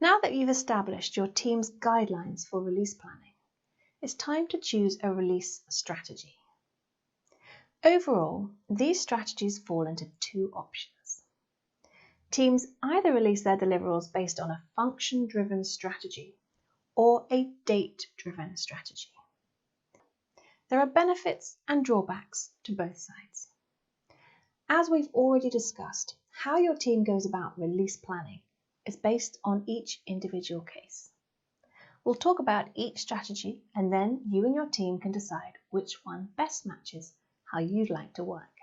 Now that you've established your team's guidelines for release planning, it's time to choose a release strategy. Overall, these strategies fall into two options. Teams either release their deliverables based on a function-driven strategy or a date-driven strategy. There are benefits and drawbacks to both sides. As we've already discussed, how your team goes about release planning is based on each individual case. We'll talk about each strategy and then you and your team can decide which one best matches how you'd like to work.